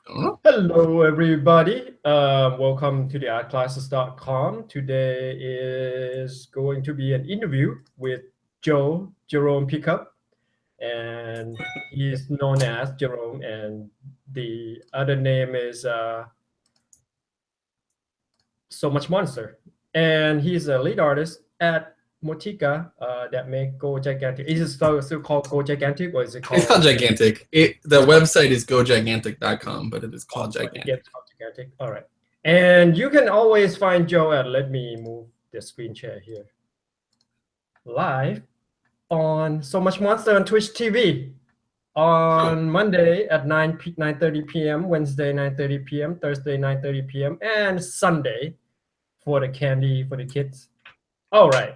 Hello, everybody. Welcome to the artclasses.com. Today is going to be an interview with Jerome Pikop, and he is known as Jerome, and the other name is So Much Monster. And he's a lead artist at Motiga that make Go Gigantic. Is it still called Go Gigantic, or is it called? It's called Gigantic. The website is gogigantic.com, but it is called Gigantic. Yeah, it's called Gigantic. All right. And you can always find Joe at, let me move the screen share here, live on So Much Monster on Twitch TV on Monday at 9:30 p.m., Wednesday 9:30 p.m., Thursday 9:30 p.m., and Sunday for the candy for the kids. All right.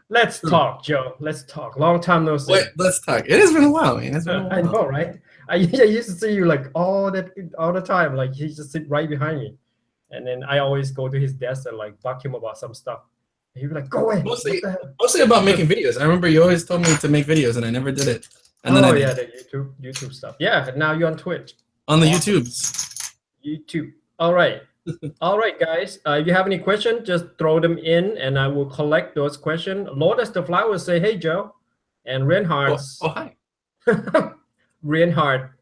Let's talk, Joe. Let's talk. Long time no see. Wait, let's talk. It has been a while, man. It's been a while. I know, right? I used to see you like all the time. Like he just sit right behind me, and then I always go to his desk and like bug him about some stuff. And he'd be like, "Go away." Mostly about making videos. I remember you always told me to make videos, and I never did it. And then the YouTube stuff. Yeah, now you're on Twitch. On the YouTubes. YouTube. All right. All right, guys. If you have any questions, just throw them in, and I will collect those questions. Lotus the Flower say, "Hey, Joe," and Reinhardt. Oh, hi. Reinhardt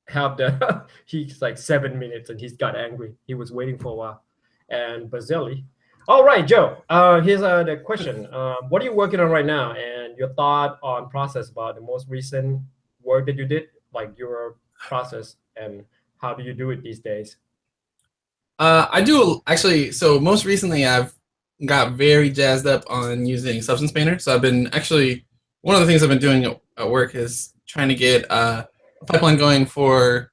have the he's like 7 minutes, and he's got angry. He was waiting for a while. And Basili. All right, Joe. Here's the question. What are you working on right now, and your thought on process about the most recent work that you did, like your process, and how do you do it these days? I do actually. So most recently, I've got very jazzed up on using Substance Painter. So I've been actually one of the things I've been doing at work is trying to get a pipeline going for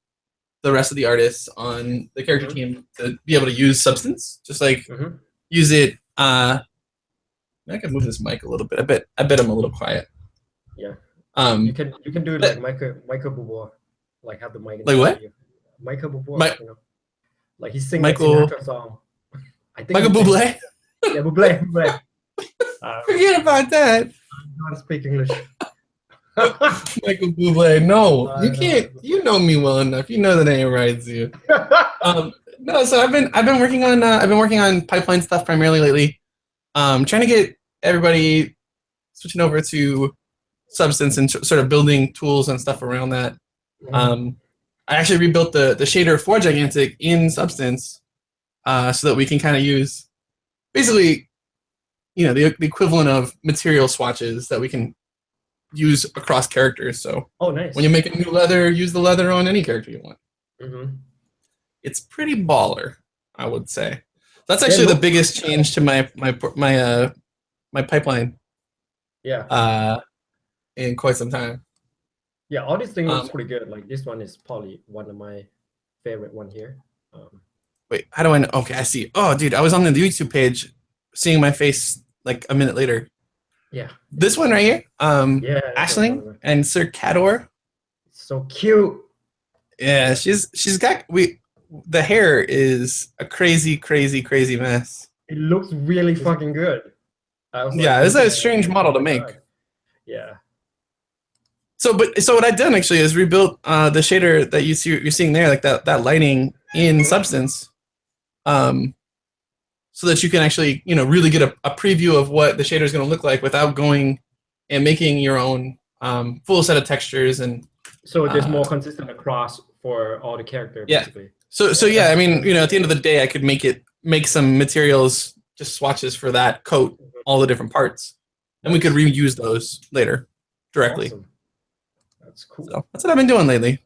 the rest of the artists on the character team to be able to use Substance, just like use it. I can move this mic a little bit. I bet I'm a little quiet. Yeah. You can do it like Michael Bublé, like have the mic. Like what? Michael Bublé. You know? Like he's singing a song. I think Michael Bublé? Yeah, Bublé. Forget about that. I don't speak English. Michael Bublé, no. You can't. You know me well enough. You know that ain't right, you. No, so I've been working on pipeline stuff primarily lately. Trying to get everybody switching over to Substance and sort of building tools and stuff around that. I actually rebuilt the shader for Gigantic in Substance, so that we can kind of use, basically, the equivalent of material swatches that we can use across characters. So, nice. When you make a new leather, use the leather on any character you want. It's pretty baller, I would say. That's actually the biggest change to my pipeline. Yeah. In quite some time. Yeah, all these things looks pretty good. Like this one is probably one of my favorite one here. Wait, how do I know? Okay, I see. Oh, dude, I was on the YouTube page, seeing my face like a minute later. Yeah. This one right here. Yeah. Aisling and Sir Cador. So cute. Yeah, she's got the hair is a crazy mess. It looks really fucking good. It's a strange model to make. Yeah. So what I've done actually is rebuilt the shader that you're seeing there, like that lighting in Substance, so that you can actually really get a preview of what the shader is going to look like without going and making your own full set of textures. And so it is more consistent across for all the characters. Yeah. Basically. So yeah, I mean, at the end of the day, I could make some materials, just swatches for that coat, all the different parts, and we could reuse those later directly. Awesome. That's cool. So that's what I've been doing lately.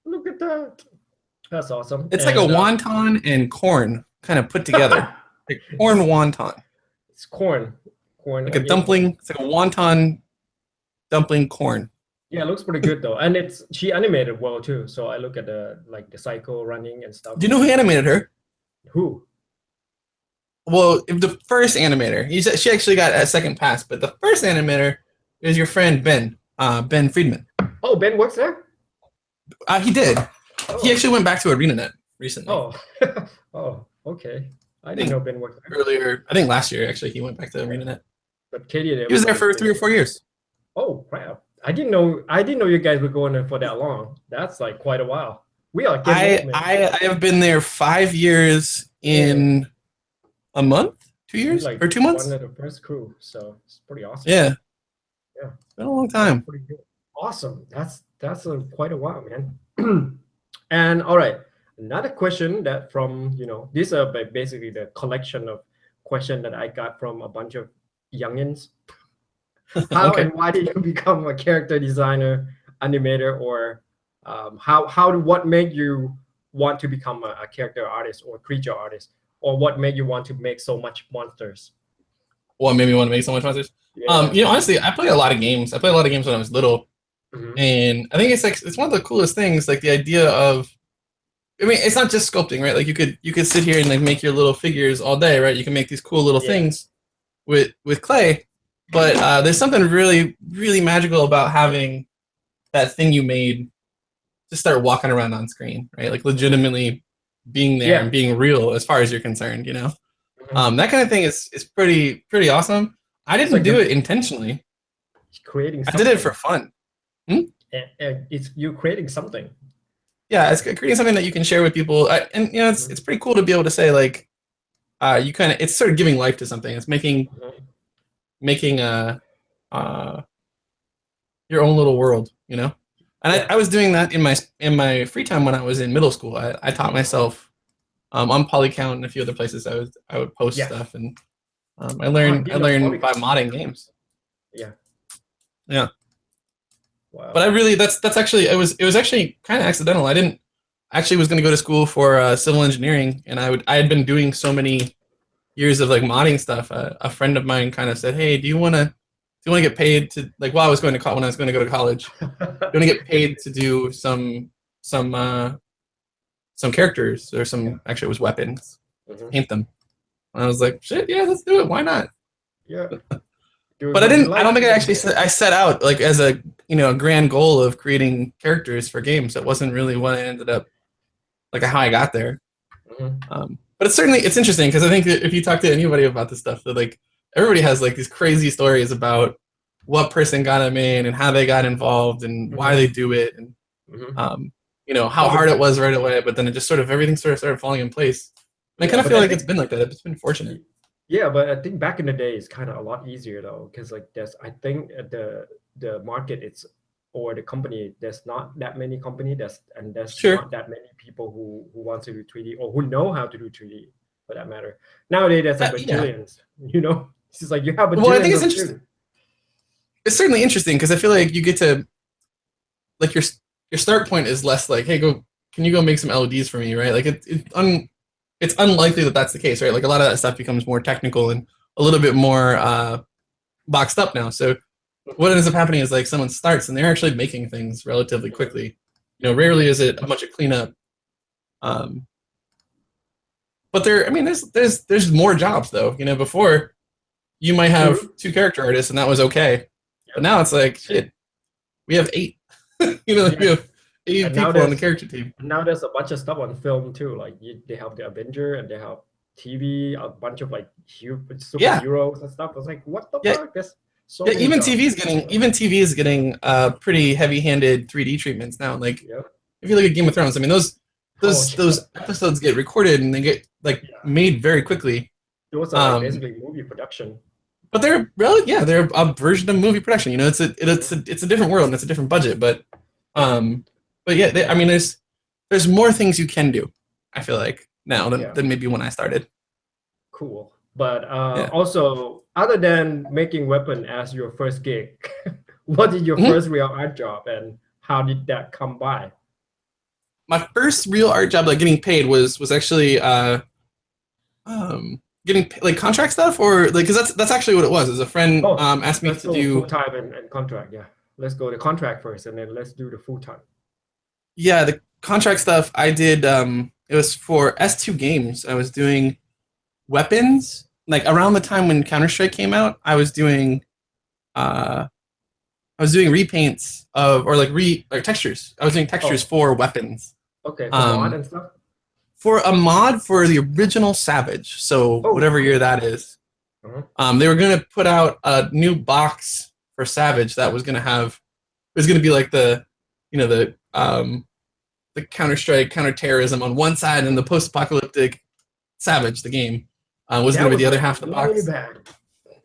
Look at that. That's awesome. It's like a wonton and corn kind of put together. Like corn wonton. It's corn. Like a dumpling. It's like a wonton dumpling corn. Yeah, it looks pretty good though, and she animated well too. So I look at the cycle running and stuff. Do you know who animated her? Who? Well, the first animator. She actually got a second pass, but the first animator is your friend Ben Friedman. Oh, Ben works there? He did. Oh. He actually went back to ArenaNet recently. Oh, oh, okay. I didn't know Ben worked there. Earlier, I think last year, actually, he went back to ArenaNet. But Katie, he was there for 3 or 4 years. Oh, wow. I didn't know you guys were going there for that long. That's like quite a while. We are getting old, man. I have been there 5 years in a month, 2 years, like or 2 months. One of the first crew, so it's pretty awesome. Yeah, yeah, it's been a long time. pretty good. Awesome. That's quite a while, man. And all right, another question that from these are basically the collection of questions that I got from a bunch of youngins. How Okay. and why did you become a character designer, animator, or what made you want to become a character artist or creature artist, or what made you want to make so much monsters? What made me want to make so much monsters? Yeah. Honestly, I played a lot of games. I played a lot of games when I was little, Mhm. and I think it's one of the coolest things. Like the idea of, I mean, it's not just sculpting, right? Like you could sit here and like make your little figures all day, right? You can make these cool little things with clay, but there's something really really magical about having that thing you made just start walking around on screen, right? Like legitimately being there and being real as far as you're concerned, that kind of thing is pretty awesome. I didn't like do it intentionally. Creating I something. did it for fun. And it's you creating something. Yeah, it's creating something that you can share with people, and it's pretty cool to be able to say like, you kind of, it's sort of giving life to something. It's making your own little world, And I was doing that in my free time when I was in middle school. I taught myself on Polycount and a few other places. I would post stuff, and I learned by modding games. Yeah. Wow. But that's actually, it was actually kind of accidental. I didn't actually was going to go to school for civil engineering, and I had been doing so many years of like modding stuff. A friend of mine kind of said, "Hey, do you want to get paid to, like, while I was going to when I was going to go to college, do you want to get paid to do some characters or some, actually it was weapons, paint them?" And I was like, "Shit, yeah, let's do it. Why not?" Yeah. But I don't think I set out like as a grand goal of creating characters for games. That wasn't really what I ended up, like, how I got there. But it's interesting because I think that if you talk to anybody about this stuff, that like everybody has like these crazy stories about what person got them in and how they got involved and why they do it, and how hard it was right away. But then it just everything started falling in place. And I kind of feel like it's been like that. It's been fortunate. Yeah, but I think back in the day it's kind of a lot easier though, because like I think the market or the company, there's not that many company there's not that many people who want to do 3D or who know how to do 3D for that matter. Nowadays there's like bajillions, It's just like you have bajillions. Well, I think it's interesting. It's certainly interesting because I feel like you get to, like, your start point is less like, hey, can you go make some LEDs for me, right? Like it's unlikely that that's the case, right? Like a lot of that stuff becomes more technical and a little bit more boxed up now. So what ends up happening is like someone starts and they're actually making things relatively quickly. Rarely is it a bunch of cleanup. But there's more jobs though. Before you might have 2 character artists and that was okay. But now it's like, shit, we have 8. We have 8 people on the character team. Now there's a bunch of stuff on film too. Like they have the Avenger and they have TV, a bunch of like superheroes and stuff. I was like, what the fuck? There's so many even jobs. TV is getting pretty heavy-handed 3D treatments now. Like if you look at Game of Thrones, I mean those episodes get recorded and they get made very quickly. Those are basically movie production. But they're they're a version of movie production. It's a different world and it's a different budget, but there's more things you can do, I feel like, now than maybe when I started. Cool. But also, other than making weapon as your first gig, what is your first real art job and how did that come by? My first real art job, like getting paid, was actually getting like contract stuff, or like, because that's actually what it was. Is a friend asked me to do full time and contract. Yeah, let's go to contract first, and then let's do the full time. Yeah, the contract stuff I did. It was for S2 Games. I was doing weapons. Like around the time when Counter-Strike came out, I was doing repaints of, or textures. I was doing textures for weapons. Okay, for mod and stuff. For a mod for the original Savage, so whatever year that is, they were going to put out a new box for Savage that was going to have, it was going to be like the the Counter-Strike, counter-terrorism on one side, and the post-apocalyptic Savage, the game, was going to be the other half of the box. Back.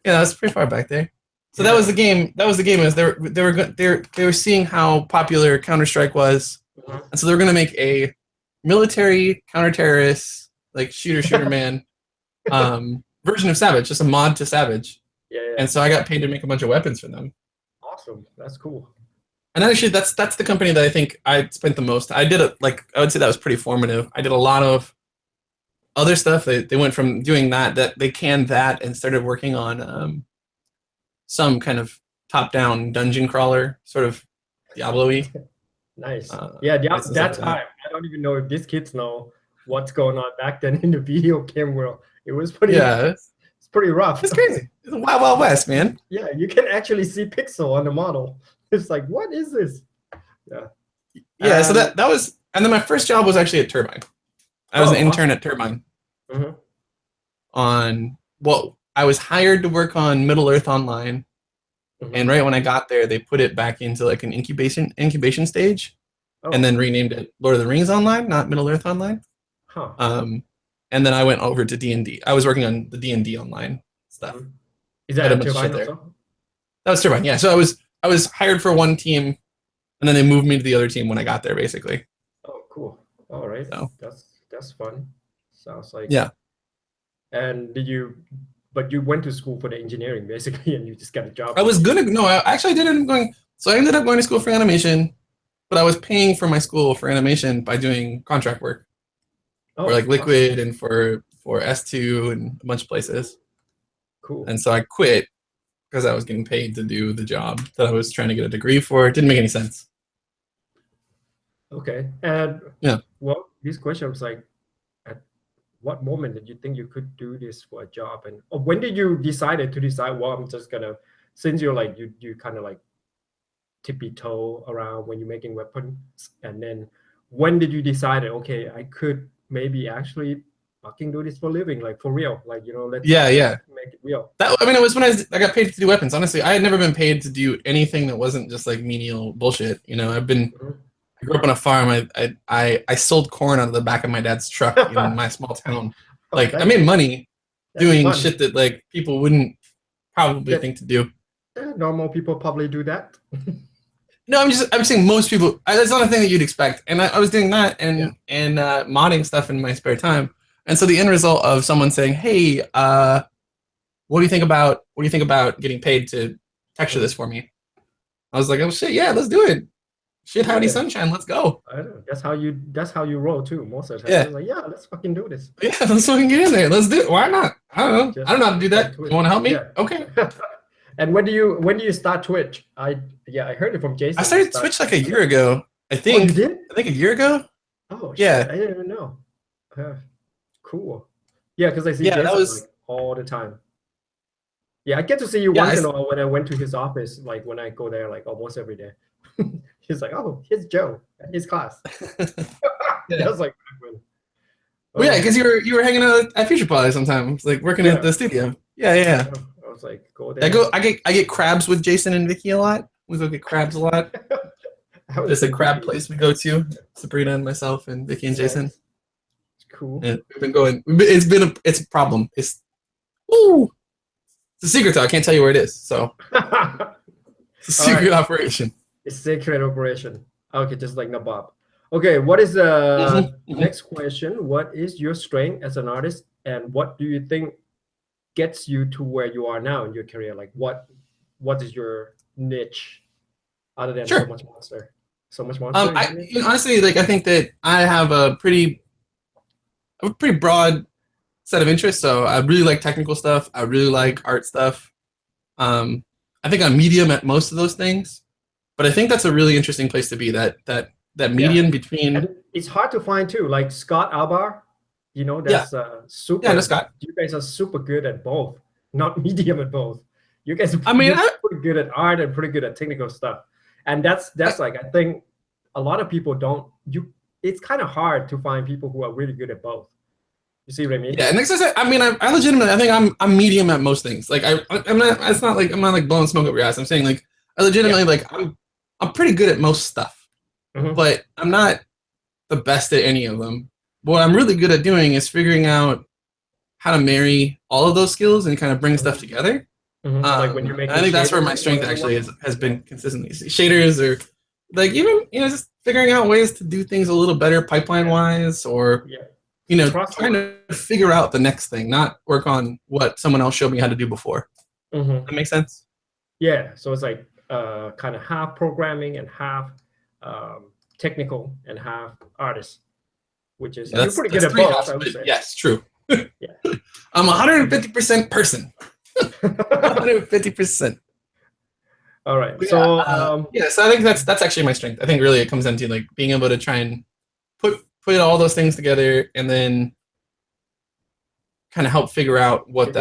Yeah, that's pretty far back there. So that was the game. That was the game. Is they were seeing how popular Counter-Strike was, and so they were going to make a military counter-terrorist, like shooter man, version of Savage, just a mod to Savage. Yeah. And so I got paid to make a bunch of weapons for them. Awesome. That's cool. And actually, that's the company that I think I spent the most. I would say that was pretty formative. I did a lot of other stuff. They went from doing that they canned that and started working on some kind of top-down dungeon crawler, sort of Diablo-y. Nice. That time. I don't even know if these kids know what's going on back then in the video game world. It was pretty. Yeah, it's pretty rough. It's crazy. It's Wild West, man. Yeah, you can actually see pixel on the model. It's like, what is this? Yeah. Yeah. So that was, and then my first job was actually at Turbine. I was an intern at Turbine. Mm-hmm. I was hired to work on Middle Earth Online, and right when I got there, they put it back into like an incubation stage, and then renamed it Lord of the Rings Online, not Middle Earth Online. Huh. And then I went over to D&D. I was working on the D&D online stuff. Is that Turbine also? That was Turbine, yeah. So I was hired for one team, and then they moved me to the other team when I got there, basically. Oh, cool. All right. So. That's fun. Sounds like. Yeah. And but you went to school for the engineering, basically, and you just got a job. I actually did end up going. So I ended up going to school for animation, but I was paying for my school for animation by doing contract work. For like Liquid and for S2 and a bunch of places. Cool. And so I quit because I was getting paid to do the job that I was trying to get a degree for. It didn't make any sense. Okay. And yeah. Well, this question was like, at what moment did you think you could do this for a job? And when did you decide, well, I'm just gonna, since you're like, you kind of like tippy-toe around when you're making weapons, and then when did you decide, okay, I could maybe actually fucking do this for a living, like for real, like, let's make it real. It was when I got paid to do weapons. Honestly, I had never been paid to do anything that wasn't just like menial bullshit. I grew up on a farm. I sold corn out of the back of my dad's truck in my small town. Like, I made money doing shit that like people wouldn't probably think to do. Normal people probably do that. No, I'm saying most people. That's not a thing that you'd expect. And I was doing that and modding stuff in my spare time. And so the end result of someone saying, "Hey, what do you think about getting paid to texture this for me?" I was like, "Oh shit, yeah, let's do it. Shit, howdy sunshine, let's go." I know. That's how you roll too. Most of the time, yeah. Like, yeah, let's fucking do this. Yeah, let's fucking get in there. Let's do it. Why not? I don't know. I don't know how to do that. You want to help me? Yeah. Okay. And when do you start Twitch? I heard it from Jason. I started Twitch like a year ago. I think. You did? I think a year ago. Oh yeah. Shit, I didn't even know. Cool. Yeah, because I see Jason like all the time. Yeah, I get to see you once in a while when I went to his office. Like when I go there, like almost every day. He's like, "Oh, here's Joe at his class." I was like, well, yeah, because you were hanging out at Future Poly sometimes, like working at the studio. Yeah. I was like, go there. I get crabs with Jason and Vicky a lot. We go get crabs a lot. There's a crab place we go to. Sabrina and myself and Vicky and Jason. It's cool. And we've been going. It's a problem. It's a secret though. I can't tell you where it is. So it's a secret operation. It's a secret operation. Okay, just like Nabob. Okay, what is the next question? What is your strength as an artist, and what do you think gets you to where you are now in your career? Like, what is your niche other than So Much Monster? So Much Monster. Honestly, like I think that I have a pretty broad set of interests. So I really like technical stuff. I really like art stuff. I think I'm medium at most of those things. But I think that's a really interesting place to be. That median between. And it's hard to find too. Like Scott Albar, that's super. Yeah, no, Scott. You guys are super good at both, not medium at both. You guys are pretty good at art and pretty good at technical stuff. And that's like I think a lot of people don't. It's kind of hard to find people who are really good at both. You see what I mean? Yeah, and like I said, I legitimately, I think I'm medium at most things. Like I'm not. It's not like I'm not like blowing smoke up your ass. I'm saying like I legitimately like I'm pretty good at most stuff, but I'm not the best at any of them. What I'm really good at doing is figuring out how to marry all of those skills and kind of bring stuff together. Like when you make, I think that's where my strength actually has been consistently. Shaders, or like even just figuring out ways to do things a little better pipeline wise, or trying to figure out the next thing, not work on what someone else showed me how to do before. That makes sense? Yeah. So it's like kind of half programming and half technical and half artist, which is you're pretty good at both. I would say. Yes, true. Yeah. I'm 150% person. 150%. All right. So so I think that's actually my strength. I think really it comes down to like being able to try and put all those things together and then kind of help figure out what's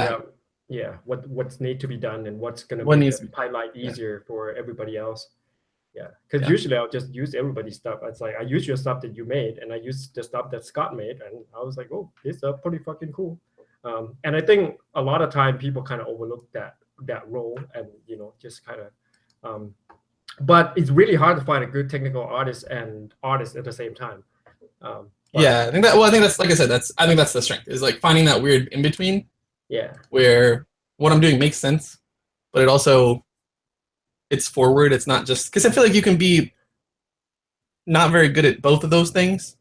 need to be done and what's going to make the pipeline easier for everybody else. Yeah, because usually I'll just use everybody's stuff. It's like I use your stuff that you made, and I use the stuff that Scott made, and I was like, oh, this is pretty fucking cool. And I think a lot of time people kind of overlook that role, and just kind of. But it's really hard to find a good technical artist and artist at the same time. I think that. Well, I think that's like I said. I think that's the strength, is like finding that weird in between. Yeah. Where what I'm doing makes sense, but it also. It's forward. It's not just because I feel like you can be not very good at both of those things,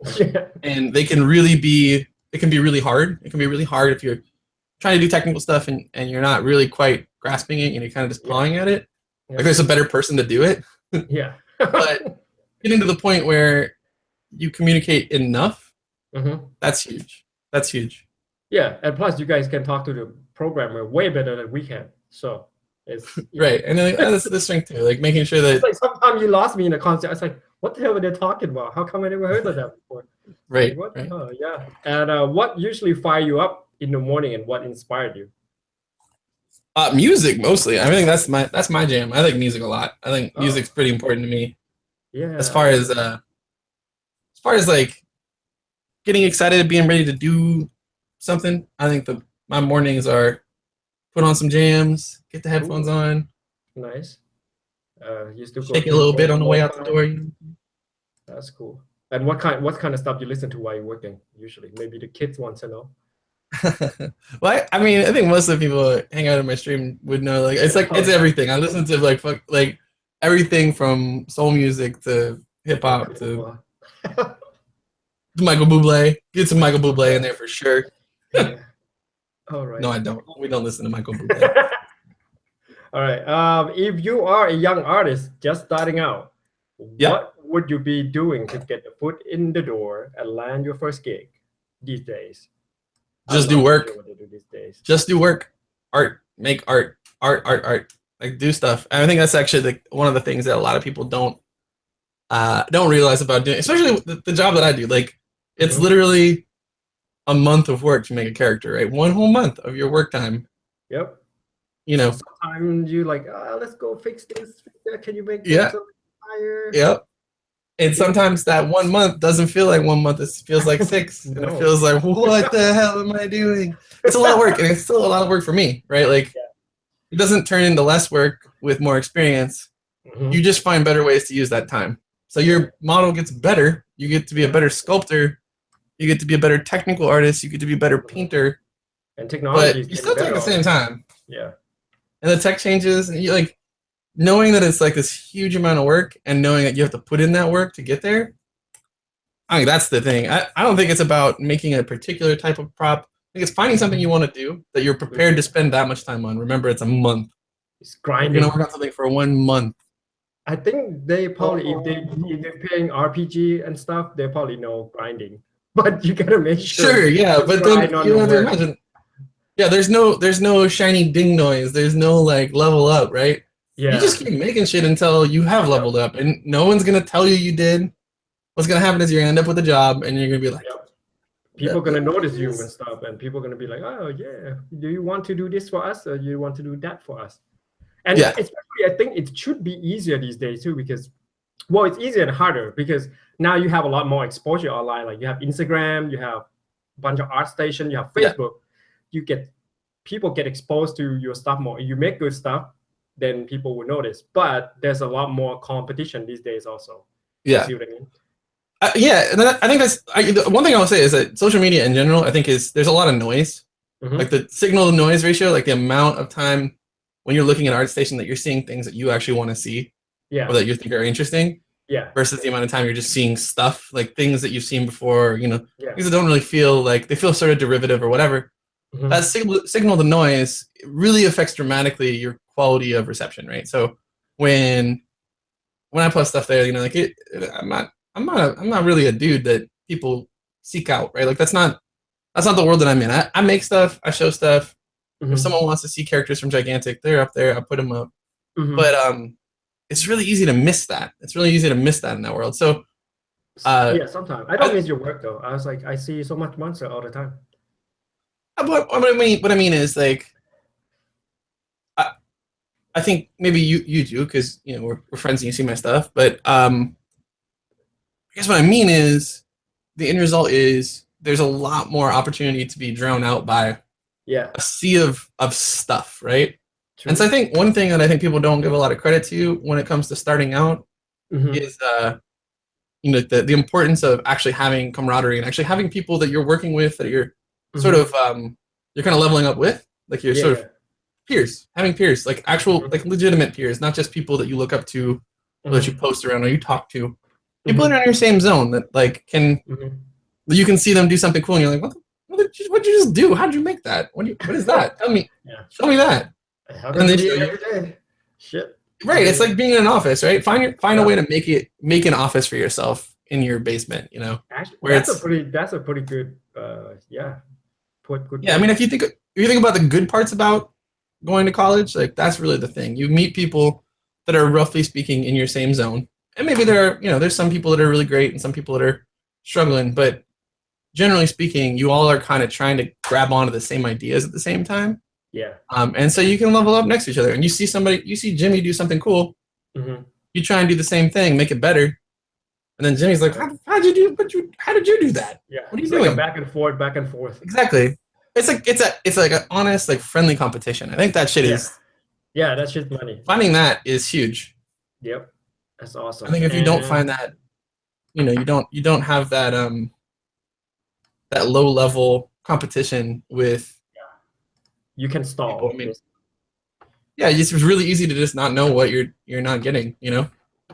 and they can really be. It can be really hard. It can be really hard if you're trying to do technical stuff and you're not really quite grasping it. You're kind of just clawing at it. Yeah. Like there's a better person to do it. Yeah. But getting to the point where you communicate enough, that's huge. That's huge. Yeah, and plus you guys can talk to the programmer way better than we can. So. It's, right, and then that's the strength too, like making sure that. It's like sometimes you lost me in a concert. I was like, "What the hell are they talking about? How come I never heard of that before?" Right. Like, what? Yeah. And what usually fire you up in the morning, and what inspired you? Music mostly. I think that's my jam. I like music a lot. I think music's pretty important to me. Yeah. As far as like getting excited, being ready to do something, I think my mornings are. Put on some jams, get the headphones on. Nice. You still shake it a little bit on the way out the door. That's cool. And what kind of stuff you listen to while you're working? Usually, maybe the kids want to know. Well, I mean, I think most of the people hang out on my stream would know. Like, it's everything. I listen to like everything from soul music to hip hop to Michael Bublé. Get some Michael Bublé in there for sure. All right. No, I don't. We don't listen to Michael Bublé. All right. If you are a young artist just starting out, what would you be doing to get the foot in the door and land your first gig these days? Just do work. What they do these days. Just do work. Art. Make art. Art. Like do stuff. And I think that's actually one of the things that a lot of people don't realize about doing, especially the job that I do. Like it's literally a month of work to make a character, right? One whole month of your work time. Yep. Sometimes you like, let's go fix this. Can you make something higher? Yep. And sometimes that 1 month doesn't feel like 1 month. It feels like 6. And it feels like, what the hell am I doing? It's a lot of work, and it's still a lot of work for me, right? Like, it doesn't turn into less work with more experience. You just find better ways to use that time. So your model gets better. You get to be a better sculptor. You get to be a better technical artist. You get to be a better painter. And technology. But you still take the same time. Yeah. And the tech changes. And you like knowing that it's like this huge amount of work and knowing that you have to put in that work to get there. I think that's the thing. I don't think it's about making a particular type of prop. I think it's finding something you want to do that you're prepared to spend that much time on. Remember, it's a month. It's grinding. You're going to work on something for 1 month. I think they probably, if they're playing RPG and stuff, they probably know grinding. But you gotta make sure. Sure, yeah, but then you have to imagine. Yeah, there's no shiny ding noise. There's no like level up, right? Yeah. You just keep making shit until you have leveled up, and no one's gonna tell you did. What's gonna happen is you're gonna end up with a job, and you're gonna be like, people are gonna notice you and stuff, and people are gonna be like, oh yeah, do you want to do this for us, or do you want to do that for us? And especially, I think it should be easier these days too, because it's easier and harder because now you have a lot more exposure online. Like you have Instagram, you have a bunch of ArtStation, you have Facebook. People get exposed to your stuff more. You make good stuff, then people will notice. But there's a lot more competition these days also. Yeah. You see what I mean? Yeah, and I think the one thing I will say is that social media in general, I think there's a lot of noise. Like the signal to noise ratio, like the amount of time when you're looking at ArtStation that you're seeing things that you actually want to see, or that you think are interesting, versus the amount of time you're just seeing stuff, like things that you've seen before, things that don't really feel like, they feel sort of derivative or whatever. That signal to noise really affects dramatically your quality of reception, right? So when I post stuff there, like I'm not really a dude that people seek out, right? Like that's not the world that I'm in. I make stuff, I show stuff. If someone wants to see characters from Gigantic, they're up there, I put them up. But it's really easy to miss that. It's really easy to miss that in that world. So yeah, sometimes I don't miss your work though. I was like, I see so much Monster all the time. What I mean is like, I think maybe you do, because we're friends and you see my stuff. But I guess what I mean is the end result is there's a lot more opportunity to be drowned out by a sea of stuff, right? True. And so I think one thing that I think people don't give a lot of credit to when it comes to starting out is the importance of actually having camaraderie and actually having people that you're working with, that you're sort of you're kind of leveling up with, like you're sort of peers, having peers, like actual like legitimate peers, not just people that you look up to, or that you post around or you talk to. People that are in your same zone, that like can you can see them do something cool and you're like, what'd you just do? How'd you make that? What is that? Tell me. Show me that. How can you every day? Shit. Right. It's like being in an office, right? Find a way to make an office for yourself in your basement, Actually, that's a pretty good I mean, if you think about the good parts about going to college, like that's really the thing. You meet people that are roughly speaking in your same zone. And maybe there's some people that are really great and some people that are struggling, but generally speaking, you all are kind of trying to grab onto the same ideas at the same time. Yeah. And so you can level up next to each other, and you see Jimmy do something cool. You try and do the same thing, make it better. And then Jimmy's like, how did you do that? Yeah. What are you doing? Like a back and forth. Exactly. It's like an honest, like friendly competition. I think that shit is. Yeah, that shit's money. Finding that is huge. Yep. That's awesome. I think if you don't find that, you don't have that that low level competition with. You can stall. People. I mean, it's really easy to just not know what you're not getting.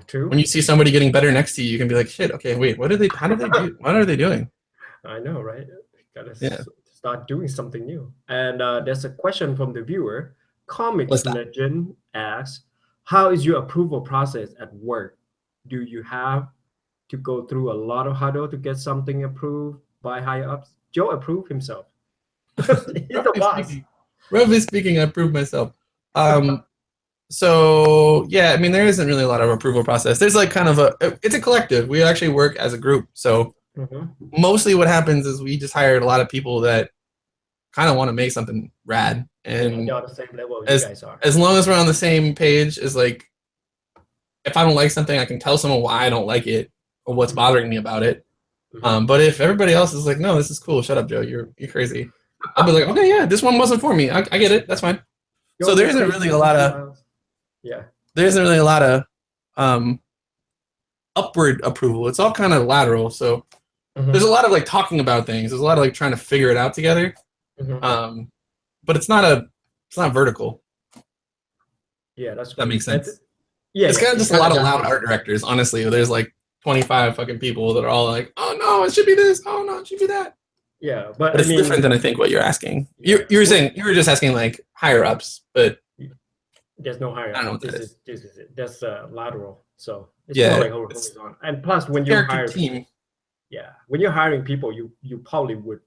True. When you see somebody getting better next to you, you can be like, shit. Okay, wait. How do they do? What are they doing? I know, right? Gotta start doing something new. And there's a question from the viewer. Comics Legend asks, how is your approval process at work? Do you have to go through a lot of hurdle to get something approved by higher ups? Joe approved himself. He's the boss. Roughly speaking, I approved myself. So yeah, I mean, there isn't really a lot of approval process. There's like kind of it's a collective. We actually work as a group. So mostly what happens is we just hired a lot of people that kind of want to make something rad. And you're on the same level you guys are. As long as we're on the same page, is like, if I don't like something, I can tell someone why I don't like it or what's bothering me about it. But if everybody else is like, no, this is cool, shut up, Joe, you're crazy, I'll be like, okay, yeah, this one wasn't for me. I get it, that's fine. So there isn't really a lot of there isn't really a lot of upward approval. It's all kind of lateral. So there's a lot of like talking about things. There's a lot of like trying to figure it out together. But it's not vertical. Yeah, that's that makes sense. Yeah, it's kind of just a lot of loud art directors. Honestly, there's like 25 fucking people that are all like, "Oh no, it should be this. Oh no, it should be that." Yeah, but it's different than I think what you're asking. You were saying you were just asking like higher ups, but there's no higher. I don't know what this is it. That's lateral. So it's more like horizontal. And plus, when you're hiring when you're hiring people, you probably would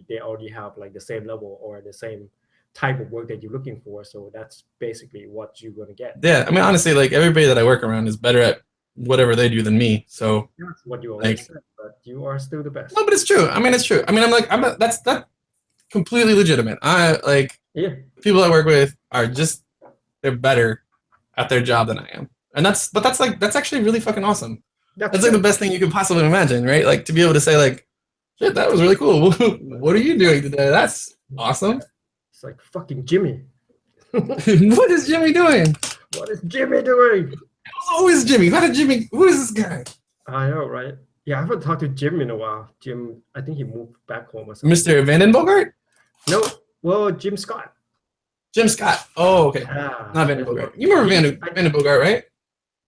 they already have like the same level or the same type of work that you're looking for. So that's basically what you're gonna get. Yeah, I mean, honestly, like everybody that I work around is better at whatever they do than me. So that's what you always said, but you are still the best. No, but it's true. I mean, it's true. I mean, that's completely legitimate. People I work with are they're better at their job than I am, and that's actually really fucking awesome. That's like the best thing you could possibly imagine, right? Like to be able to say like, shit, that was really cool. What are you doing today? That's awesome. It's like fucking Jimmy. What is Jimmy doing? What is Jimmy doing? It was always Jimmy. Who is this guy? I know, right? Yeah, I haven't talked to Jim in a while. Jim, I think he moved back home or something. Mr. Vandenbogart? No, well, Jim Scott. Jim Scott. Oh, okay. Yeah, Not Vandenbogart. You remember Vandenbogart, right?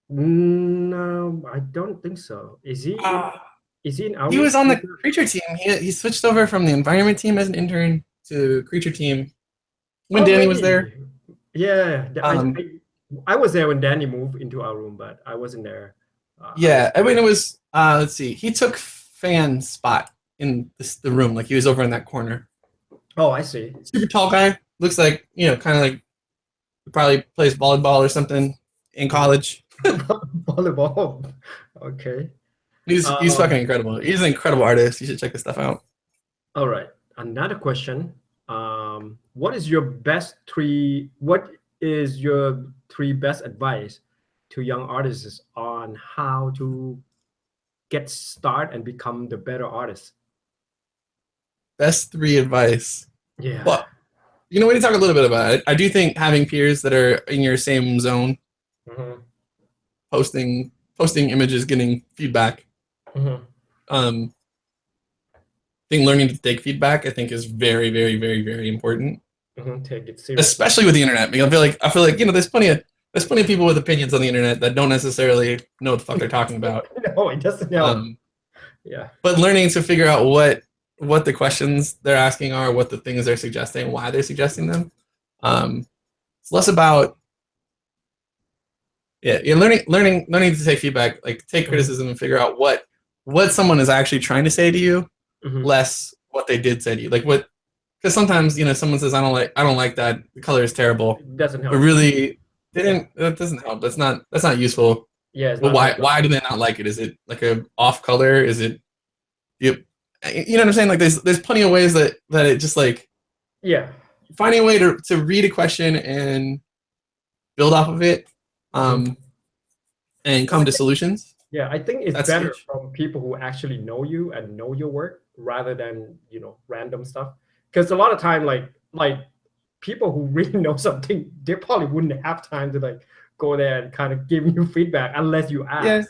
No, I don't think so. Is he in our? He was on the Creature team. He switched over from the Environment team as an intern to Creature team when Danny was there. Yeah, I was there when Danny moved into our room, but I wasn't there. Yeah, I mean, it was, let's see. He took Fan's spot in the room. Like, he was over in that corner. Oh, I see. Super tall guy. Looks like, kind of like probably plays volleyball or something in college. Volleyball. Okay. He's fucking incredible. He's an incredible artist. You should check his stuff out. All right. Another question. What is your three best advice to young artists on how to get started and become the better artist? Best three advice. Yeah. Well, we need to talk a little bit about it. I do think having peers that are in your same zone, posting images, getting feedback. I think learning to take feedback, I think, is very, very, very, very important. Take it seriously, especially with the internet. Because I feel like there's plenty of people with opinions on the internet that don't necessarily know what the fuck they're talking about. No, it doesn't help. Yeah. But learning to figure out what the questions they're asking are, what the things they're suggesting, why they're suggesting them. It's less about learning to take feedback, like take criticism and figure out what someone is actually trying to say to you, less what they did say to you. Like because sometimes someone says I don't like that, the color is terrible. It doesn't help. But really, that doesn't help. That's not useful. Yeah. But why do they not like it? Is it like a off color? Is it you know what I'm saying? Like there's plenty of ways that it just like finding a way to read a question and build off of it, and come to solutions. Yeah, I think it's That's better huge. from people who actually know you and know your work rather than random stuff. Because a lot of time, like people who really know something, they probably wouldn't have time to like go there and kind of give you feedback unless you ask. Yeah.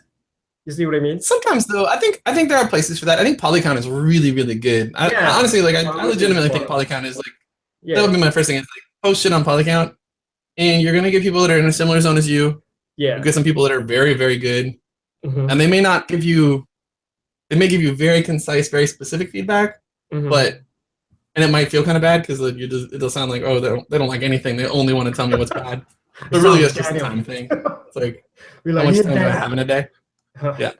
You see what I mean? Sometimes though, I think there are places for that. I think Polycount is really, really good. I honestly I legitimately think Polycount is like that would be my first thing. It's like post shit on Polycount, and you're gonna get people that are in a similar zone as you. Yeah. You get some people that are very, very good, and they may not give you. They may give you very concise, very specific feedback, and it might feel kind of bad because it'll sound like, oh, they don't like anything. They only want to tell me what's bad. But really, it's just a time thing. It's like how much time do I have in a day? Yeah.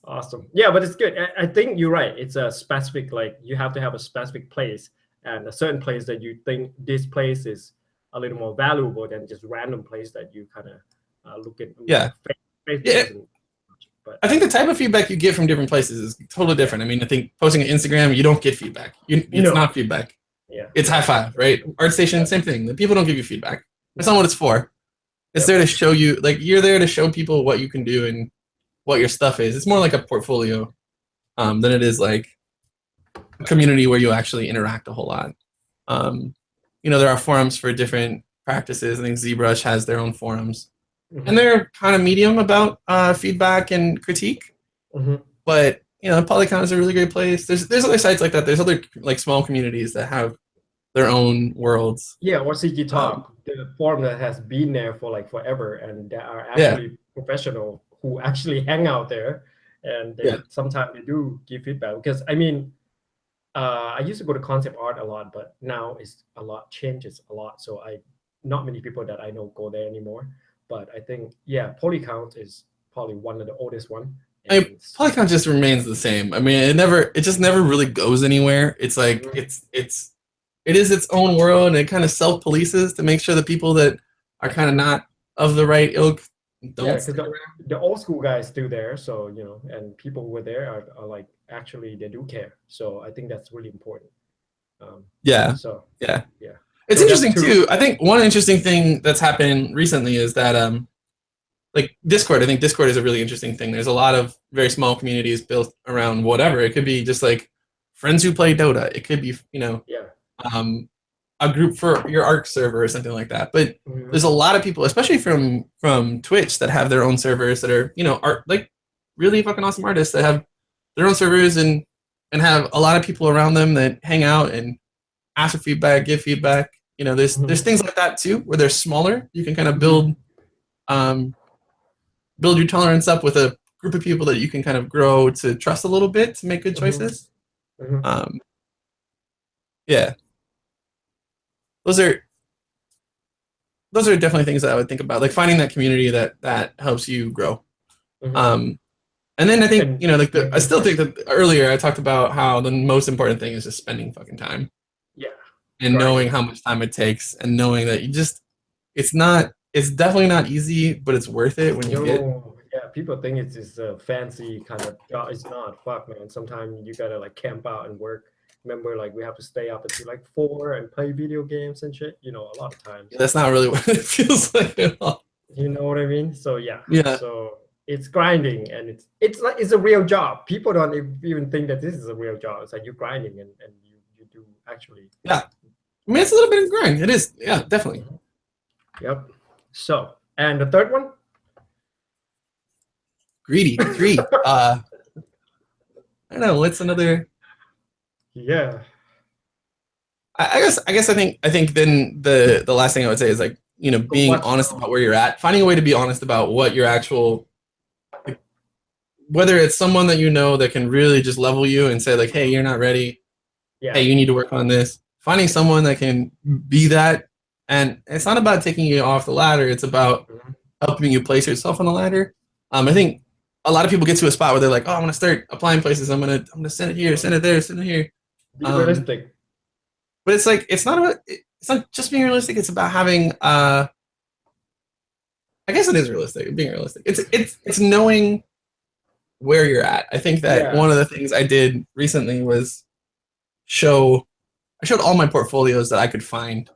Awesome. Yeah, but it's good. I think you're right. It's a specific, like you have to have a specific place and a certain place that you think this place is a little more valuable than just random place that you kind of look at. Yeah. But I think the type of feedback you get from different places is totally different. I mean, I think posting on Instagram, you don't get feedback. It's not feedback. Yeah. It's high five, right? ArtStation, same thing. The people don't give you feedback. That's not what it's for. It's there to show you, like you're there to show people what you can do and what your stuff is. It's more like a portfolio than it is like a community where you actually interact a whole lot. There are forums for different practices. I think ZBrush has their own forums. And they're kind of medium about feedback and critique. But Polycount is a really great place. There's other sites like that. There's other like small communities that have their own worlds. Yeah, or CG Talk, the forum that has been there for like forever, and there are actually professional who actually hang out there, and sometimes they do give feedback. Because I mean, I used to go to concept art a lot, but now changes a lot. So not many people that I know go there anymore. But I think Polycount is probably one of the oldest one. Polycount just remains the same. I mean, it just never really goes anywhere. It's like it is its own world, and it kind of self-polices to make sure the people that are kind of not of the right ilk don't stick around. The old school guys still there, so and people who were there are like actually they do care. So I think that's really important. It's interesting too. I think one interesting thing that's happened recently is that like Discord. I think Discord is a really interesting thing. There's a lot of very small communities built around whatever. It could be just like friends who play Dota. It could be a group for your Arc server or something like that. But there's a lot of people, especially from Twitch, that have their own servers that are art, like really fucking awesome artists that have their own servers and have a lot of people around them that hang out and ask for feedback, give feedback. You know, there's things like that too where they're smaller. You can kind of build your tolerance up with a group of people that you can kind of grow to trust a little bit to make good choices. Yeah, those are definitely things that I would think about, like finding that community that helps you grow. And then I think, you know, like I still think that earlier I talked about how the most important thing is just spending fucking time. Yeah. And knowing how much time it takes and knowing that it's definitely not easy, but it's worth it when you get. Yeah, people think it's this fancy kind of job. It's not. Fuck, man. Sometimes you gotta like camp out and work. Remember, like we have to stay up until like 4 and play video games and shit. You know, a lot of times. Yeah, that's not really what it feels like at all. You know what I mean? So yeah. Yeah. So it's grinding, and it's like it's a real job. People don't even think that this is a real job. It's like you're grinding, and you do actually. Yeah, I mean it's a little bit of grind. It is. Yeah, definitely. Yep. So, and the third one. Greedy. 3. I don't know. What's another? Yeah. I guess I think then the last thing I would say is like, you know, being honest about where you're at, finding a way to be honest about what your actual, like, whether it's someone that you know that can really just level you and say like, hey, you're not ready. Yeah. Hey, you need to work on this. Finding someone that can be that, and it's not about taking you off the ladder. It's about helping you place yourself on the ladder. I think a lot of people get to a spot where they're like, oh, I'm gonna start applying places. I'm gonna send it here, send it there, send it here. Be realistic. But it's like it's not just being realistic. It's about having I guess it is realistic. Being realistic. It's knowing where you're at. I think that one of the things I did recently was I showed all my portfolios that I could find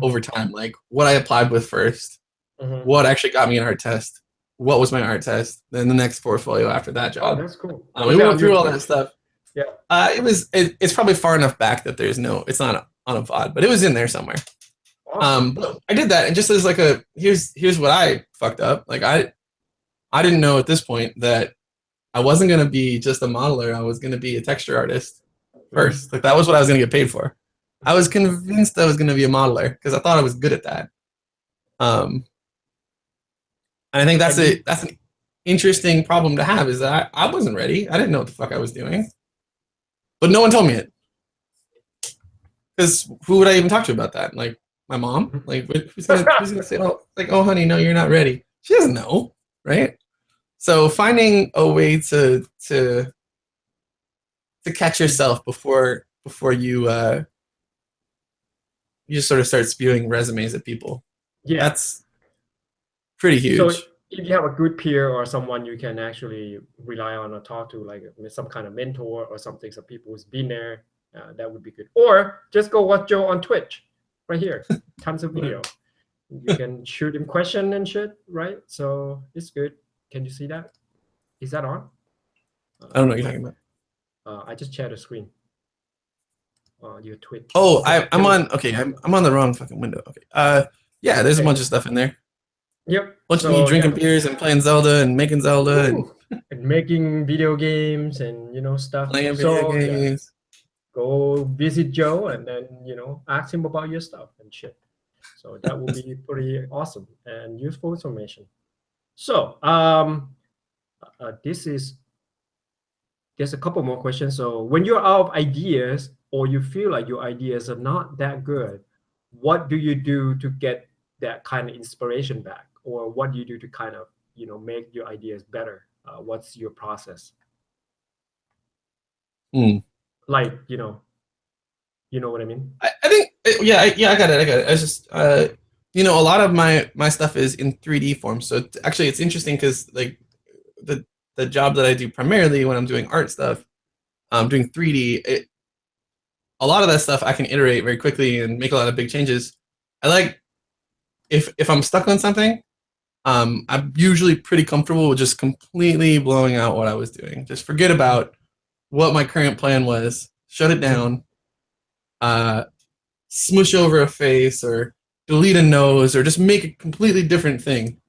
over time, like what I applied with first, what actually got me an art test, what was my art test, then the next portfolio after that job. Oh, that's cool. We went through all that stuff. Yeah. It's probably far enough back that it's not on a VOD, but it was in there somewhere. Awesome. But I did that, and just as like here's what I fucked up. Like I didn't know at this point that I wasn't gonna be just a modeler. I was gonna be a texture artist first. Like that was what I was gonna get paid for. I was convinced I was gonna be a modeler because I thought I was good at that. And I think that's an interesting problem to have, is that I wasn't ready. I didn't know what the fuck I was doing. But no one told me it. Because who would I even talk to about that? Like my mom? Like who's gonna say, oh honey, no, you're not ready. She doesn't know, right? So finding a way to catch yourself before you you just sort of start spewing resumes at people. Yeah, that's pretty huge. So if you have a good peer or someone you can actually rely on or talk to, like some kind of mentor or something, some people who's been there, that would be good. Or just go watch Joe on Twitch, right here. Tons of video. You can shoot him question and shit, right? So it's good. Can you see that? Is that on? I don't know what you're talking about. I just shared a screen. Your Twitch. Oh, I'm on. Okay, I'm on the wrong fucking window. Okay. Yeah, there's a bunch of stuff in there. Yep. Bunch of me drinking beers and playing Zelda and making Zelda and making video games and stuff. Playing video games. Go visit Joe and then ask him about your stuff and shit. So that will be pretty awesome and useful information. So there's a couple more questions. So when you're out of ideas or you feel like your ideas are not that good, what do you do to get that kind of inspiration back? Or what do you do to kind of, make your ideas better? What's your process? Like, you know what I mean? I think, yeah, I got it. I just, a lot of my stuff is in 3D form. So it's interesting because like the job that I do primarily when I'm doing art stuff, doing 3D, a lot of that stuff I can iterate very quickly and make a lot of big changes. I like, if I'm stuck on something, I'm usually pretty comfortable with just completely blowing out what I was doing. Just forget about what my current plan was, shut it down, smoosh over a face or delete a nose or just make a completely different thing.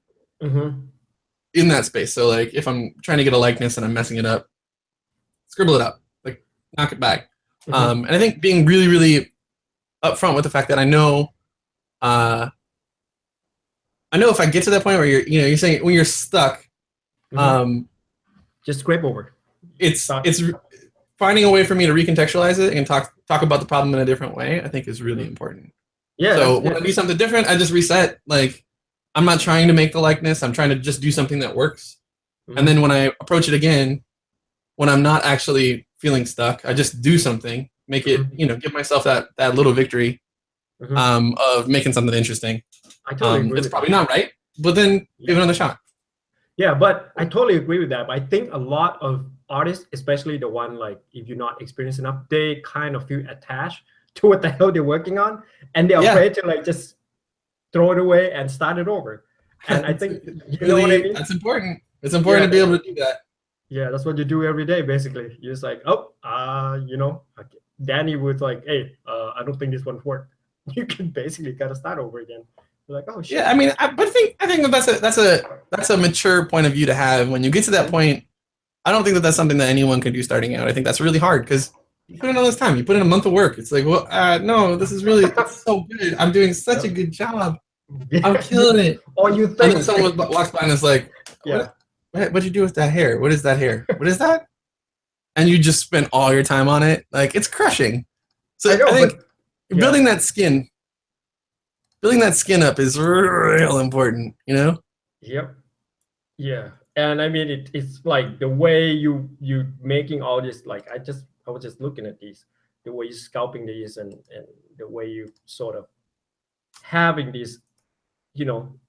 in that space. So like if I'm trying to get a likeness and I'm messing it up, scribble it up, like knock it back. And I think being really, really upfront with the fact that I know if I get to that point where you're saying when you're stuck, just scrape over. It's finding a way for me to recontextualize it and talk about the problem in a different way. I think is really important. Yeah. So when I do something different, I just reset. Like I'm not trying to make the likeness. I'm trying to just do something that works. And then when I approach it again, when I'm not actually feeling stuck, I just do something, make it, give myself that little victory of making something interesting. I totally agree. It's probably not right, but then give it another shot. Yeah, but I totally agree with that. But I think a lot of artists, especially the one like if you're not experienced enough, they kind of feel attached to what the hell they're working on, and they're afraid to like just throw it away and start it over. And I think you know what I mean. That's important. It's important to be able to do that. Yeah, that's what you do every day, basically. You're just like, Danny was like, hey, I don't think this one worked. You can basically kind of start over again. You're like, oh shit. Yeah, I mean, I think that's a mature point of view to have. When you get to that point, I don't think that's something that anyone can do starting out. I think that's really hard because you put in all this time. You put in a month of work. It's like, well, no, this is really it's so good. I'm doing such a good job. I'm killing it. Or you think. And then someone walks by and is like, what'd you do with that hair? What is that hair? What is that? And you just spent all your time on it. Like, it's crushing. So I think building that skin up is real important, Yep. Yeah. And I mean, it's like the way you making all this, like, I was just looking at these, the way you're scalping these and the way you sort of having these,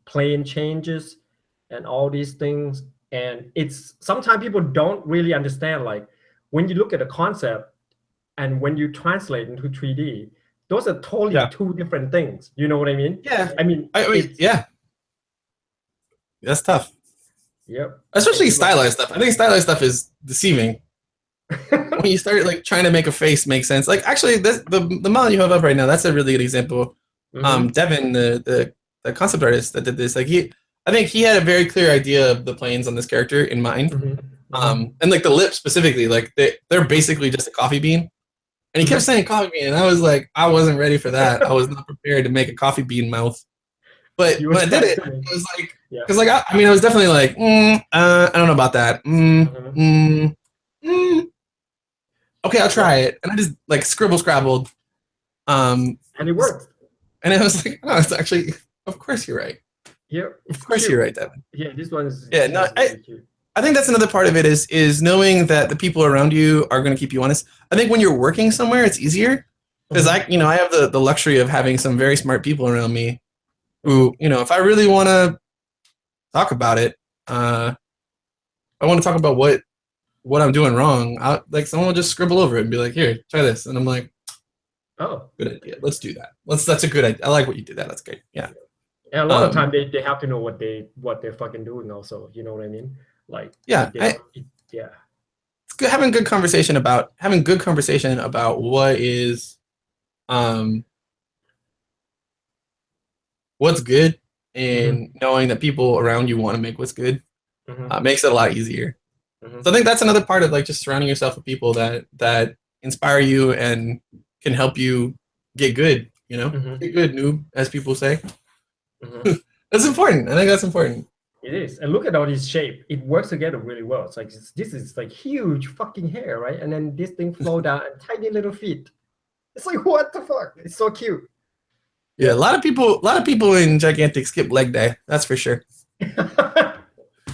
plane changes and all these things. And it's sometimes people don't really understand, like when you look at a concept and when you translate into 3D, those are totally two different things. You know what I mean? Yeah. I mean, that's tough. Yep. Especially stylized stuff. I think stylized stuff is deceiving. When you start like trying to make a face make sense. Like actually, the model you have up right now, that's a really good example. Devin, the concept artist that did this, like I think he had a very clear idea of the planes on this character in mind. And like the lips specifically, like they're basically just a coffee bean. And he kept saying coffee bean, and I was like, I wasn't ready for that. I was not prepared to make a coffee bean mouth. But I did it. It was like, because like I was definitely like, I don't know about that. Okay, I'll try it. And I just like scrabbled. And it worked. And I was like, oh, it's actually, of course you're right. Yeah, of course you're right, Devin. Yeah, this one is. Yeah, no, I think that's another part of it is knowing that the people around you are going to keep you honest. I think when you're working somewhere, it's easier because I have the luxury of having some very smart people around me who, if I really want to talk about it, I want to talk about what I'm doing wrong. Like someone will just scribble over it and be like, here, try this. And I'm like, oh, good idea. Let's do that. That's a good idea. I like what you did. That's great. Yeah. And a lot of time they have to know what they're fucking doing also. You know what I mean? Like it's good having good conversation about what is what's good and knowing that people around you want to make what's good makes it a lot easier. So I think that's another part of like just surrounding yourself with people that inspire you and can help you get good, get good, noob, as people say. That's important. I think that's important. It is. And look at all this shape. It works together really well. It's like this is like huge fucking hair, right? And then this thing flow down and tiny little feet. It's like, what the fuck? It's so cute. Yeah, a lot of people in Gigantic skip leg day. That's for sure.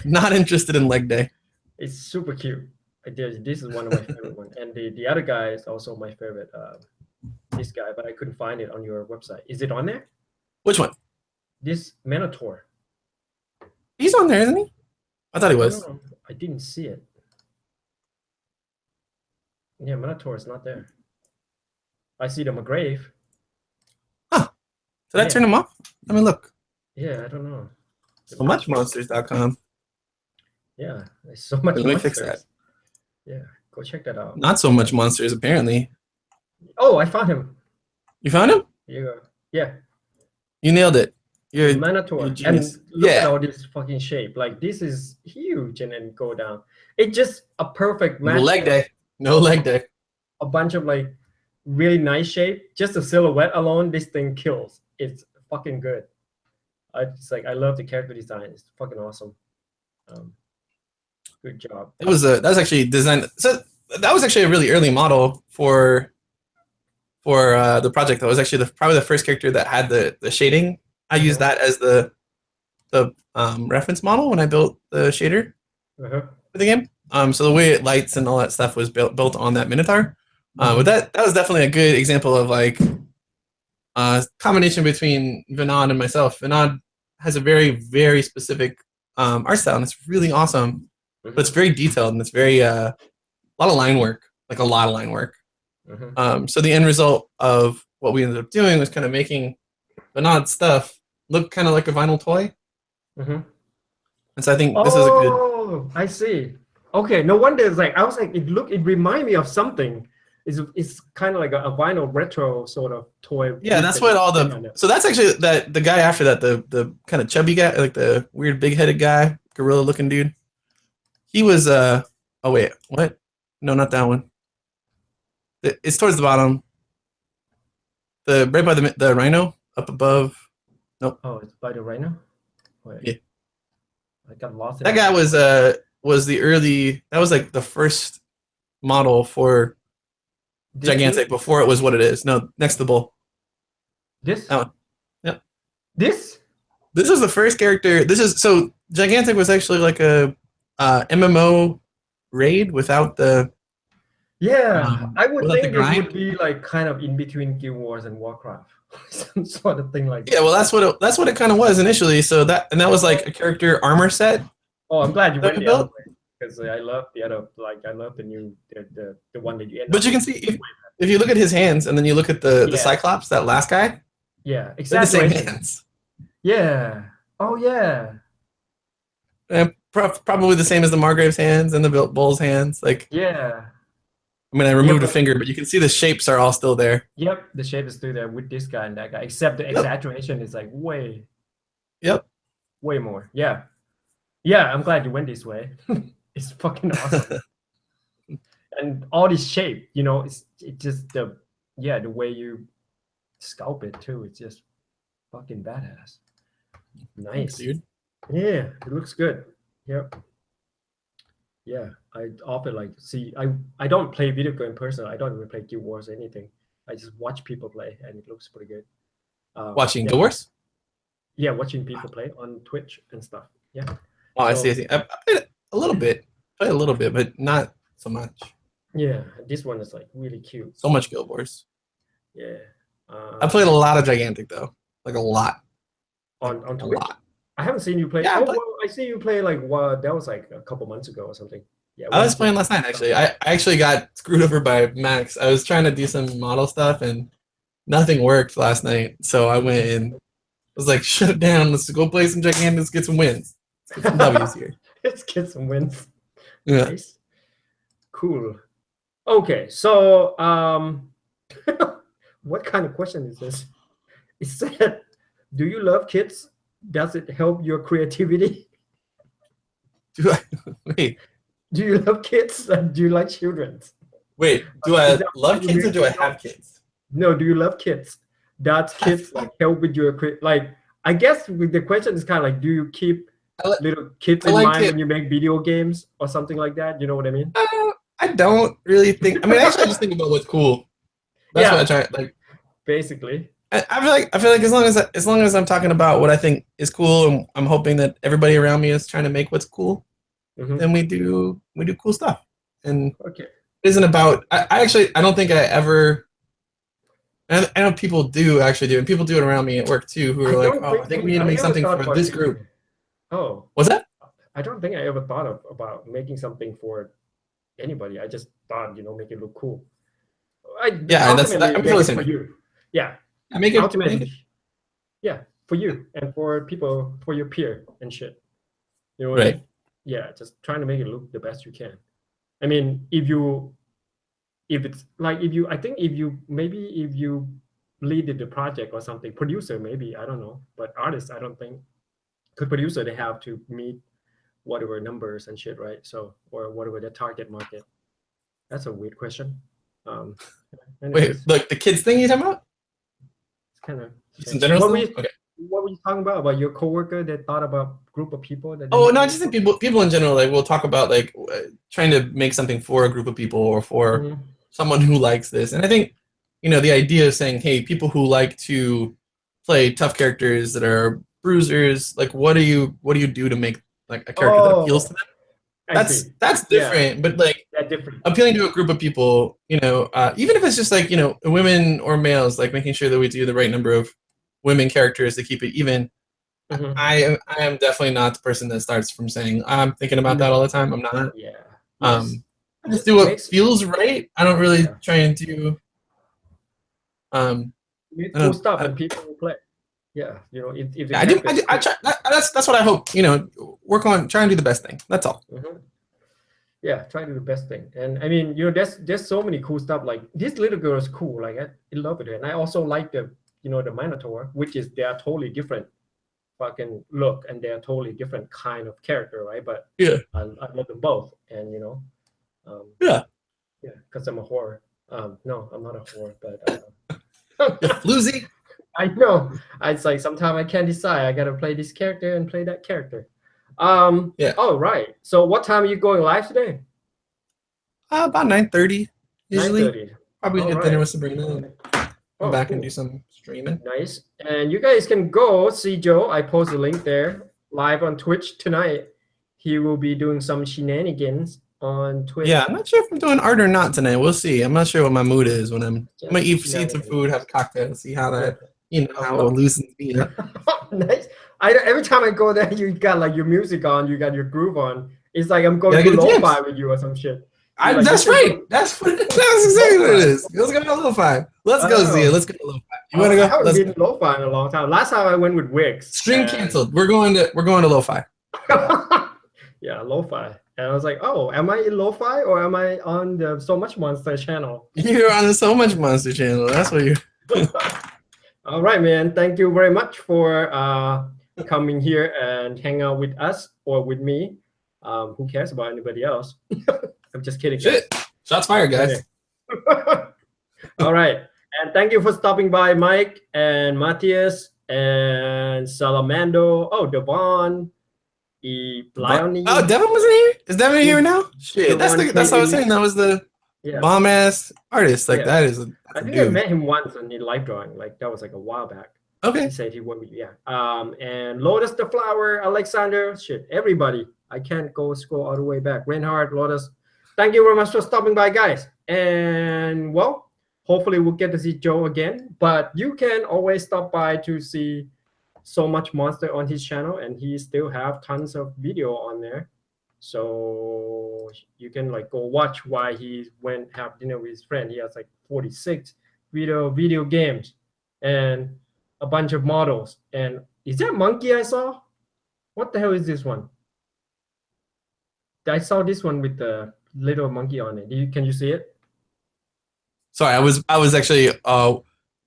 Not interested in leg day. It's super cute. This is one of my favorite ones. And the other guy is also my favorite. This guy, but I couldn't find it on your website. Is it on there? Which one? This Minotaur. He's on there, isn't he? I thought he was. I didn't see it. Yeah, Minotaur is not there. I see the McGrave. Huh. Did I turn him off? Let me look. Yeah, I don't know. So muchmonsters.com. Yeah, there's so much. Let me fix that. Yeah, go check that out. Not so much monsters, apparently. Oh, I found him. You found him? Yeah. You nailed it. You're Minotaur. genius. And look at Yeah. all this fucking shape. Like this is huge and then go down. It's just a perfect No match. leg day. No leg day. A bunch of like really nice shape. Just a silhouette alone, this thing kills. It's fucking good. I love the character design. It's fucking awesome. Good job. That was actually designed. So that was actually a really early model for the project. That was actually probably the first character that had the shading. I used that as the reference model when I built the shader for the game. So the way it lights and all that stuff was built on that Minotaur. But that was definitely a good example of like combination between Vinod and myself. Vinod has a very, very specific art style, and it's really awesome. But it's very detailed, and it's very a lot of line work, like a lot of line work. So the end result of what we ended up doing was kind of making Vinod's stuff look kind of like a vinyl toy. And so I think this is a good. Oh, I see. Okay, no wonder. It's like I was like, it reminded me of something. It's kind of like a vinyl retro sort of toy. Yeah, that's what all the. So that's actually the guy after that, the kind of chubby guy, like the weird big headed guy, gorilla looking dude. He was oh wait, what? No, not that one. It's towards the bottom. Right by the rhino up above. Nope. Oh, it's by the rhino. Wait. Yeah. I got lost. That guy was the early. That was like the first model for Gigantic before it was what it is. No, next to the bull. This? That one. Yep. This? This is the first character. This is so Gigantic was actually like a MMO raid without the. Yeah, I would think it would be like kind of in between Guild Wars and Warcraft, some sort of thing like that. Yeah, well, that's what it kind of was initially. So that was like a character armor set. Oh, I'm glad you went the other way because I love the other. Like I love the new the one that you end. But you can see if you look at his hands and then you look at the Cyclops, that last guy. Yeah, exactly. They're the same hands. Yeah. Oh yeah. And probably the same as the Margrave's hands and the Bull's hands. Like. Yeah. I mean, I removed a finger, but you can see the shapes are all still there. Yep, the shape is still there with this guy and that guy, except the exaggeration is like way. Yep. Way more. Yeah. Yeah, I'm glad you went this way. It's fucking awesome. And all this shape, it's just the way you sculpt it too. It's just fucking badass. Nice. Thanks, dude. Yeah, it looks good. Yep. Yeah, I often like see. I don't play video game personally. I don't even play Guild Wars or anything. I just watch people play, and it looks pretty good. Watching Guild Wars? Yeah, watching people play on Twitch and stuff. Yeah. Oh, I see. I played a little bit. Played a little bit, but not so much. Yeah, this one is like really cute. So much Guild Wars. Yeah. I played a lot of Gigantic though, like a lot. On Twitch. A lot. I haven't seen you play. Yeah, I see you play like that was like a couple months ago or something. Yeah, I was playing last night actually. I actually got screwed over by Max. I was trying to do some model stuff and nothing worked last night. So I went and was like, shut it down. Let's go play some Gigantic. Let's get some wins. Let's get some W's here. Let's get some wins. Yeah. Nice. Cool. Okay, so what kind of question is this? It said, do you love kids? Does it help your creativity? Wait. Do you love kids? Do you like children? Wait, do I love kids or do I have kids? No, do you love kids? Does kids like help with your I guess the question is kind of like, do you keep little kids in mind when you make video games or something like that? You know what I mean? I don't really think. I mean, actually, I just think about what's cool. That's what I try. Like, basically. I feel like as long as I'm talking about what I think is cool, and I'm hoping that everybody around me is trying to make what's cool, then we do cool stuff. And it isn't about. I don't think I ever. I know people do actually do, and people do it around me at work too, who are like, "Oh, I think we need to make something for this group." Oh, what's that? I don't think I ever thought about making something for anybody. I just thought, make it look cool. And that's I'm feeling for you. Yeah. Make it. Yeah, for you and for people, for your peer and shit. You know what I mean? Yeah, just trying to make it look the best you can. I mean, if you leaded the project or something. Producer maybe, I don't know, but artist I don't think. Because producer they have to meet whatever numbers and shit, right? So or whatever the target market. That's a weird question. Um, Wait, anyways, like the kids thing you talking about? it's kind of Just in general still? Okay. what were you talking about your coworker that thought about group of people that? Oh no, just in people in general. Like we'll talk about like trying to make something for a group of people or for someone who likes this. And I think the idea of saying, hey, people who like to play tough characters that are bruisers, like what do you do to make like a character that appeals to them? That's different, but like different. Appealing to a group of people, even if it's just like women or males, like making sure that we do the right number of women characters to keep it even. I am definitely not the person that starts from saying I'm thinking about that all the time. I'm not. Yeah. I just do what feels right. I don't really try and do. Cool stuff and people will play. Yeah, if I do. I try. That's what I hope. Work on try and do the best thing. That's all. Yeah, try to do the best thing. And I mean, there's so many cool stuff. Like this little girl is cool. Like I love it, and I also like the the Minotaur, which is they are totally different fucking look, and they're totally different kind of character, right? But yeah, I love them both, and yeah, because I'm a whore. No, I'm not a whore, but floozy. I know. It's like sometimes I can't decide. I gotta play this character and play that character. Yeah. Oh, right. So what time are you going live today? About 9:30 usually. 9:30. Probably get dinner with Sabrina and come back and do some streaming. Nice. And you guys can go see Joe. I post a link there live on Twitch tonight. He will be doing some shenanigans on Twitch. Yeah, I'm not sure if I'm doing art or not tonight. We'll see. I'm not sure what my mood is when I'm gonna eat some food, have a cocktail, see how that how it loosens me up. Nice. Every time I go there, you got like your music on, you got your groove on. It's like I'm going to lo-fi with you or some shit. That's right. That's exactly what it is. Let's go to lo-fi. Let's go, Xia. Let's go to lo-fi. You want to go? I haven't been to lo-fi in a long time. Last time I went with Wix. Stream canceled. We're going to lo-fi. Yeah, lo-fi. And I was like, oh, am I in lo-fi or am I on the So Much Monster channel? You're on the So Much Monster channel. That's what you're. All right, man. Thank you very much for coming here and hang out with us or with me. Who cares about anybody else? I'm just kidding. Shit. Shots fired, guys. All right. And thank you for stopping by, Mike and Matthias and Salamando. Oh, Devon. Leonie. Oh, Devon was in here? Is Devon here now? Shit. That's what I was saying. That was the bomb ass artist. Like that is. I think I met him once in live drawing. Like that was like a while back. Okay. He said he went with and Lotus the Flower, Alexander, shit, everybody. I can't go scroll all the way back. Reinhardt, Lotus. Thank you very much for stopping by, guys. And well, hopefully we'll get to see Joe again. But you can always stop by to see So Much Monster on his channel, and he still have tons of video on there. So you can like go watch why he went have dinner with his friend. He has like 46 video games and a bunch of models. And is that monkey I saw? What the hell is this one? I saw this one with the little monkey on it. Can you see it? Sorry, I was actually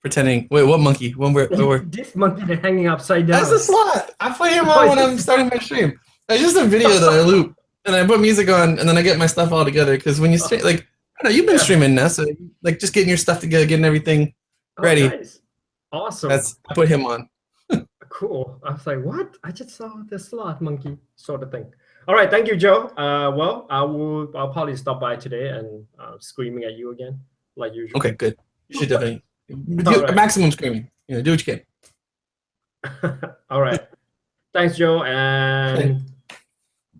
pretending. Wait, what monkey? This monkey that's hanging upside down. That's a sloth. I play him on when I'm starting my stream. It's just a video that I loop and I put music on and then I get my stuff all together. Because when you stream, like I know you've been streaming now, so like just getting your stuff together, getting everything ready. Nice. Awesome. I put him on. Cool. I was like, what? I just saw the sloth monkey sort of thing. All right, thank you, Joe. Well, I'll probably stop by today and screaming at you again, like usual. Okay, good. You should definitely do maximum screaming. Do what you can. All right. Thanks, Joe, and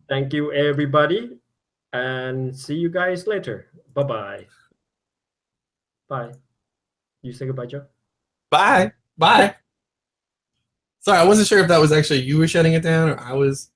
thank you, everybody, and see you guys later. Bye-bye. Bye. You say goodbye, Joe. Bye. Bye. Sorry, I wasn't sure if that was actually you were shutting it down or I was.